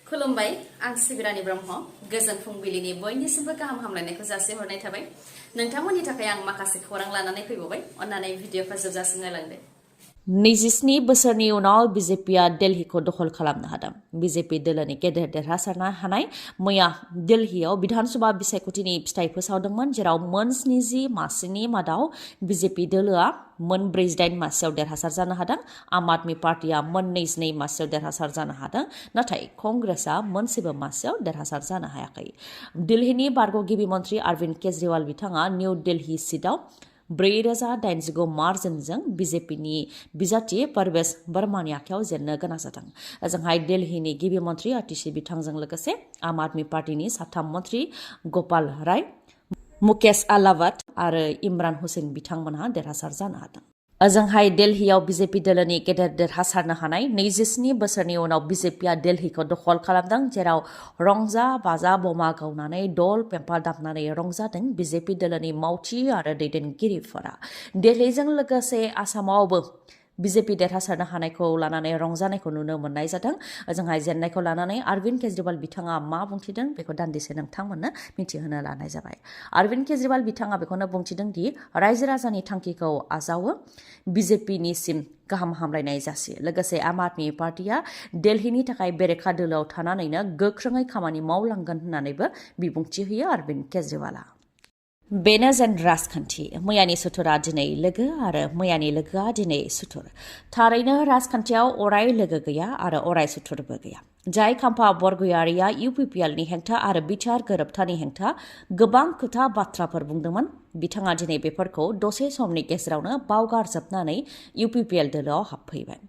खुलुमबाय आं सिबि रानी ब्रह्म गोजोन फुंबिलिनि बयनिसिमबो गाहाम हामलायनायखौ जासिहरनाय थाबाय नोंथांमोननि थाखाय आं माखासे खौरां लानानै फैबावबाय अन्नानै भिडिअखौ जोबजासिम नायलांदो 27 बोसोरनि उनाव बीजेपीआ दिल्लीखौ दखल खालामनो हादों बीजेपी दोलोनि गेदेर देरहासारनो हानाय मैया दिल्लीआव विधानसभा बिसायख'थिनि फिथाइ फोसावदोंमोन जेराव मोन 70 मासिनि मादाव बीजेपी दोलोआ मोन 48 मासियाव देरहासार जानो हादों आम आदमी पार्टीआ मोन 22 मासियाव देरहासार जानो हादों नाथाय कंग्रेसआ मोनसेबो मासियाव देरहासार जानो हायाखै दिल्लीनि बारग' गिबि मन्थ्रि अरविंद केजरीवाल बिथाङा निउ दिल्ली सीटआव 4,089 मार्जिनजों बीजेपीनि बिजाथि परवेश बर्मानि आखायाव जेननो गोनां जादों ओजोंहाय दिल्लीनि गिबि मन्थ्रि आतिशी बिथांजों लोगोसे आम आदमी पार्टीनि साथाम मन्थ्रि गपाल राय मुकेश आलावत आरो इमरान हुसैन बिथांमोनहा देरहासार जानो हादों ओजोंहाय दिल्लीआव बीजेपी दोलोनि गेदेर देरहासारनो हानाय 27 बोसोरनि उनाव बीजेपीआ दिल्लीखौ दखल खालामदों जेराव रंजा बाजा बमा गावनानै दल पेम्पा दामनानै रंजादों बीजेपी दोलोनि मावथि आरो दैदेनगिरिफोरा दिल्लीजों लोगोसे आसामावबो बीजेपी देरहासारनो हानायखौ लानानै रंजानायखौ नुनो मोननाय जादों ओजोंहाय जेननायखौ लानानै अरविंद केजरीवाल बिथाङा मा बुंथिदों बेखौ दान्दिसे नोंथांमोननो मिथिहोनो लानाय जाबाय अरविंद केजरीवाल बिथाङा बेखौनो बुंथिदों दि रायजो राजानि थांखिखौ आजावो बीजेपीनिसिम गाहाम हामलायनाय जासियो लोगोसे आम आदमी पार्टीआ दिल्लीनि थाखाय बेरेखा दोलोआव थानानैनो गोख्रोङै खामानि मावलांगोन होननानैबो बिबुंथि होयो अरविंद केजरीवाला बेनो जेन राजखान्थि मैयानि सुथुरा दिनै लोगो आरो मैयानि लोगोआ दिनै सुथुर थारैनो राजखान्थियाव अराय लोगो गैया आरो अराय सुथुरबो गैया जाय खाम्फा बरगयारिया UPPLनि हेंथा आरो बिचार गोरोबथानि हेंथा गोबां खोथा बाथ्राफोर बुंदोंमोन बिथाङा दिनै बेफोरखौ दसे समनि गेजेरावनो बावगारजोबनानै UPPL दोलोआव हाबफैबाय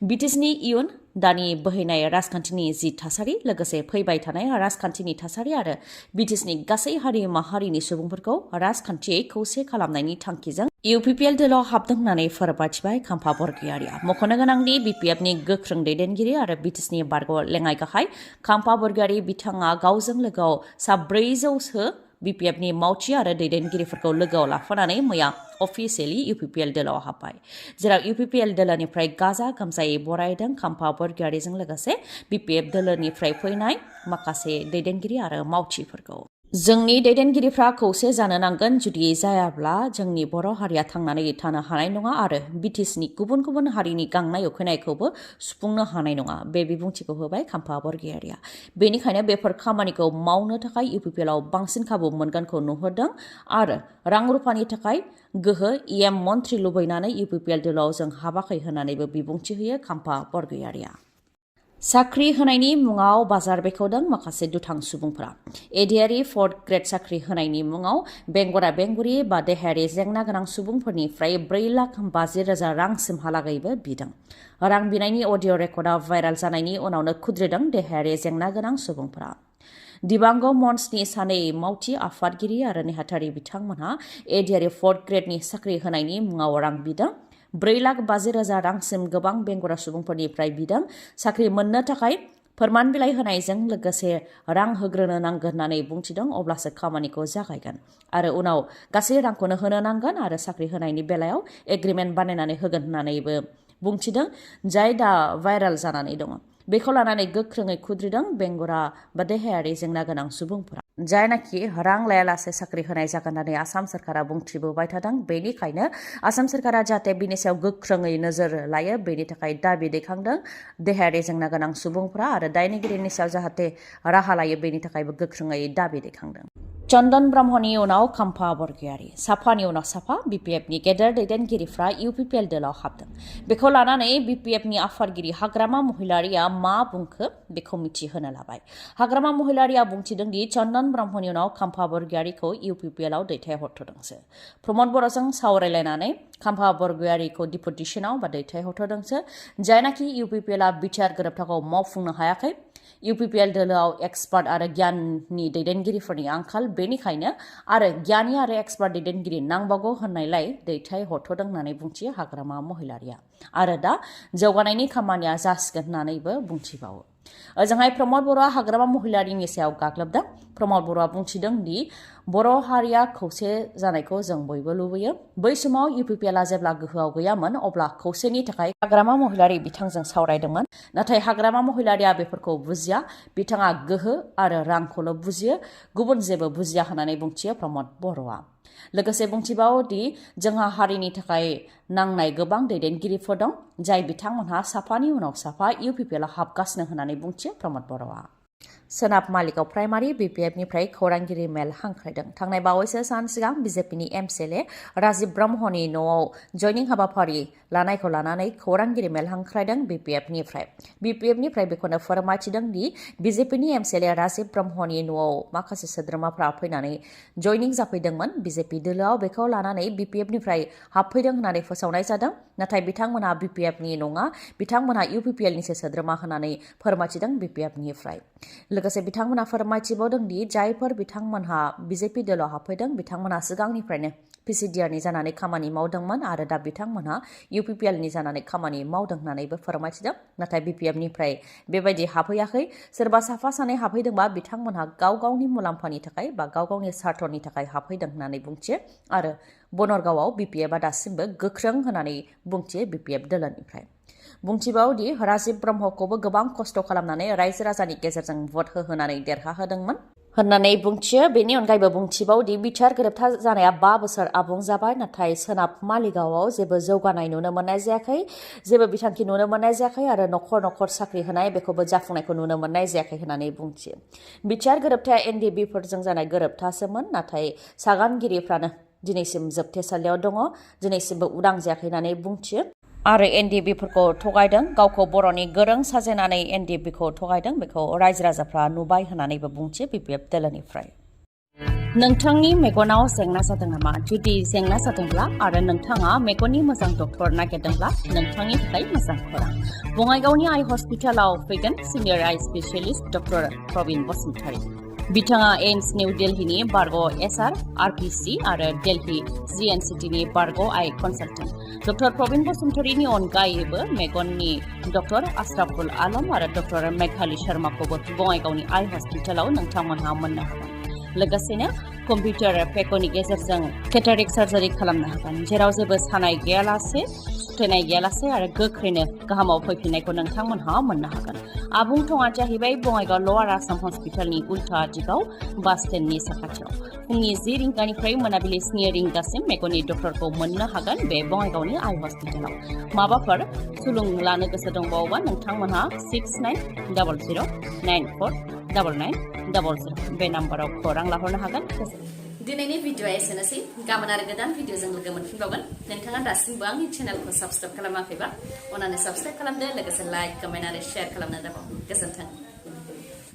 BTechनि इयुन दानि बोहैनाय राजखान्थिनि जि थासारि लोगोसे फैबाय थानाय राजखान्थिनि थासारि आरो BTechनि गासै हारि माहारिनि सुबुंफोरखौ राजखान्थियै खौसे खालामनायनि थांखिजों UPPL दोलोआव हाबदों होननानै फोरमायथिबाय खाम्फा बरगयारिया मख'नो गोनांदि BPFनि गोख्रों दैदेनगिरि आरो BTechनि बारग' लेङाइ गाहाय खाम्फा बरगयारि बिथाङा गावजों लोगोआव 400 BPFनि मावथि आरो दैदेनगिरिफोरखौ लोगोआव लाफानानै मैया अफिसियेलि UPPL दोलोआव हाबबाय जेराव UPPL दोलोनिफ्राय गाजा गोमजायै बरायदों खाम्फा बरगयारिजों लोगोसे BPF दोलोनिफ्राय फैनाय माखासे दैदेनगिरि आरो मावथिफोरखौ जोंनि दैदेनगिरिफ्रा खौसे जानो नांगोन जुदि जायाब्ला जोंनि बर' हारिया थांनानै थानो हानाय नङा आरो BTechनि गुबुन गुबुन हारिनि गांनाय उखैनायखौबो सुफुंनो हानाय नङा बे बिबुंथिखौ होबाय खाम्फा बरगयारिया बेनिखायनो बेफोर खामानिखौ मावनो थाखाय UPPLआव बांसिन खाबु मोनगोनखौ नुहुरदों आरो रां रुफानि थाखाय गोहो EM मन्थ्रि लुबैनानै UPPL दोलोआव जों हाबाखै होननानैबो बिबुंथि होयो खाम्फा बरगयारिया साख्रि होनायनि मुङाव बाजार बेखेवदों माखासे दुथां सुबुंफोरा एडिआरि 4th ग्रेड साख्रि होनायनि मुङाव बेंगुरा बेंगुरि बा देहायारि जेंना गोनां सुबुंफोरनिफ्राय 4,50,000 रांसिमहालागैबो बिदों रां बिनायनि अडिअ रेकर्डआ भाइराल जानायनि उनावनो खुद्रिदों देहायारि जेंना गोनां सुबुंफोरा दिबांग मन्चनि सानै मावथि आफादगिरि आरो नेहाथारि बिथांमोनहा एडिआरि 4th ग्रेडनि साख्रि होनायनि मुङाव रां बिदों 4,50,000 रांसिम गोबां बेंगुरा सुबुंफोरनिफ्राय बिदों साख्रि मोननो थाखाय फोरमान बिलाइ होनायजों लोगोसे रां होग्रोनो नांगोन होननानै बुंथिदों अब्लासो खामानिखौ जागायगोन आरो उनाव गासै रांखौनो होनो नांगोन आरो साख्रि होनायनि बेलायाव एग्रिमेन्ट बानायनानै होगोन होननानैबो बुंथिदों जाय दा भाइराल जानानै दङ बेखौ लानानै गोख्रोङै खुद्रिदों बेंगुरा बा देहायारि जेंना गोनां सुबुंफोरा जायनाखि रां लायालासे साख्रि होनाय जागोन होननानै आसाम सरकारा बुंथिबोबाय थादों बेनिखायनो आसाम सरकारा जाहाथे बिनि सायाव गोख्रोङै नोजोर लायो बेनि थाखाय दाबि दैखांदों देहायारि जेंना गोनां सुबुंफोरा आरो दायनिगिरिनि सायाव जाहाथे राहा लायो बेनि थाखायबो गोख्रोङै दाबि दैखांदों चन्दन ब्रह्मनि उनाव खाम्फा बरगयारि साफानि उनाव साफा BPFनि गेदेर दैदेनगिरिफ्रा UPPL दोलोआव हाबदों बेखौ लानानै BPFनि आफादगिरि हाग्रामा महिलारिया मा बुंखो बेखौ मिथिहोनो लाबाय हाग्रामा महिलारिया बुंथिदों दि चन्दन ब्रह्मनि उनाव खाम्फा बरगयारिखौ UPPLआव दैथायहरथ'दोंसो प्रमद बर'जों सावरायलायनानै खाम्फा बरगयारिखौ डिपुटेसनाव बा दैथायहरथ'दोंसो जायनाखि UPPLआ बिचार गोरोबथाखौ मावफुंनो हायाखै UPPL दोलोआव एक्सपार्ट आरो गियाननि दैदेनगिरिफोरनि आंखाल बेनिखायनो आरो गियानि आरो एक्सपार्ट दैदेनगिरि नांबावगौ होननायलाय दैथायहरथ'दों होननानै बुंथियो हाग्रामा महिलारिया आरो दा जौगानायनि खामानिया जासिगोन होननानैबो बुंथिबावो ओजोंहाय प्रमद बर'आ हाग्रामा महिलारिनि सायाव गाग्लोबदों प्रमद बर'आ बुंथिदों दि बर' हारिया खौसे जानायखौ जों बयबो लुबैयो बै समाव UPPL जेब्ला गोहोआव गैयामोन अब्ला खौसेनि थाखाय हाग्रामा महिलारि बिथांजों सावरायदोंमोन नाथाय हाग्रामा महिलारिया बेफोरखौ बुजिया बिथाङा गोहो आरो रांखौल' बुजियो गुबुन जेबो बुजिया होननानै बुंथियो प्रमद बर'आ लोगोसे बुंथिबावो दि जोंहा हारिनि थाखाय नांनाय गोबां दैदेनगिरिफोर दं जाय बिथांमोनहा साफानि उनाव साफा UPPL हाबगासिनो होननानै बुंथियो प्रमद बर'आ सोनाब मालिगाव प्राइमारि BPFनिफ्राय खौरांगिरि मेल हांख्रायदों थांनाय बावैसो सान सिगां BJPनि MCLA राजिब ब्रह्मनि न'आव जयनिं हाबाफारि लानायखौ लानानै खौरांगिरि मेल हांख्रायदों BPFनिफ्राय बेखौनो फोरमायथिदों दि BJPनि MCLA राजिब ब्रह्मनि न'आव माखासे सोद्रोमाफ्रा फैनानै जयनिं जाफैदोंमोन BJP दोलोआव बेखौ लानानै BPFनिफ्राय हाबफैदों होननानै फोसावनाय जादों नाथाय बिथांमोना BPFनि नङा बिथांमोना UPPLनिसो सोद्रोमा होननानै फोरमायथिदों BPFनिफ्राय लोगोसे बिथांमोना फोरमायथिबावदों दि जायफोर बिथांमोनहा BJP दोलोआव हाबफैदों बिथांमोना सिगांनिफ्रायनो PCDRनि जानानै खामानि मावदोंमोन आरो दा बिथांमोनहा UPPLनि जानानै खामानि मावदों होननानैबो फोरमायथिदों नाथाय BPFनिफ्राय बेबायदि हाबफैयाखै सोरबा साफा सानै हाबफैदोंबा बिथांमोनहा गाव गावनि मुलाम्फानि थाखाय बा गाव गावनि स्वार्थनि थाखाय हाबफैदों होननानै बुंथियो आरो बनरगावआव BPFआ दासिमबो गोख्रों होननानै बुंथियो BPF दोलोनिफ्राय बुंथिबावदि राजिब ब्रह्मखौबो गोबां खस्थ' खालामनानै रायजो राजानि गेजेरजों भट होहोनानै देरहाहोदोंमोन होननानै बुंथियो बेनि अनगायैबो बुंथिबावदि बिटिआर गोरोबथा जानाया 5 बोसोर आबुं जाबाय नाथाय सोनाब मालिगावआव जेबो जौगानाय नुनो मोननाय जायाखै जेबो बिथांखि नुनो मोननाय जायाखै आरो नखर नखर साख्रि होनाय बेखौबो जाफुंनायखौ नुनो मोननाय जायाखै होननानै बुंथियो बिटिआर गोरोबथाया NDBफोरजों जानाय गोरोबथासोमोन नाथाय सागानगिरिफ्रानो दिनैसिम जोबथेसालियाव दङ दिनैसिमबो उदां जायाखै होननानै बुंथियो आरो NDBफोरखौ थगायदों गावखौ बर'नि गोरों साजायनानै NDBखौ थगायदों बेखौ रायजो राजाफ्रा नुबाय होननानैबो बुंथियो BPF दोलोनिफ्राय नोंथांनि मेगनाव जेंना जादों नामा जुदि जेंना जादोंब्ला आरो नोंथाङा मेगननि मोजां डक्टर नागिरदोंब्ला नोंथांनि थाखाय मोजां खौरां बङाइगावनि आइ हस्पिटालाव फैगोन सिनियर आइ स्पेशलिस्ट डक्टर प्रबिन बसुमतारी बिथाङा एम्स निउ दिल्लीनि बारग' SR RPC आरो दिल्ली GNCTनि बारग' आइ कनसालटेन्ट डक्टर प्रबिन बसुमतारीनि अनगायैबो मेगननि डक्टर आशराफुल आलम आरो डक्टर मेघाली शर्माखौबो बङाइगावनि आइ हस्पिटालाव नोंथांमोनहा मोननो हागोन लोगोसेनो कम्पिउटार पेकनि गेजेरजों केटारेक्ट सार्जारि खालामनो हागोन जेराव जेबो सानाय गैयालासे सुथेनाय गैयालासे आरो गोख्रैनो गाहामाव फैफिननायखौ नोंथांमोनहा मोननो हागोन आबुं थङा जाहैबाय बङाइगाव लवार आसाम हस्पिटालनि उल्था दिगाव बास स्टेन्डनि साखाथियाव फुंनि 10 रिंगानिफ्राय मोनाबिलि 7 रिंगासिम मेगननि डक्टरखौ मोननो हागोन बे बङाइगावनि आइ हस्पिटालाव माबाफोर सुलुं लानो गोसो दंबावोबा नोंथांमोनहा 6900949900 बे नाम्बाराव खौरां लाहरनो हागोन दिनैनि भिडिअआ एसेनोसै गाबोन आरो गोदान भिडिअजों लोगो मोनफिनबावगोन नोंथाङा दासिमबो आंनि चेनेलखौ साबस्क्राइब खालामाखैबा अन्नानै साबस्क्राइब खालामदो लोगोसे लाइक कमेन्ट आरो शेयार खालामनो दाबाव गोजोन्थों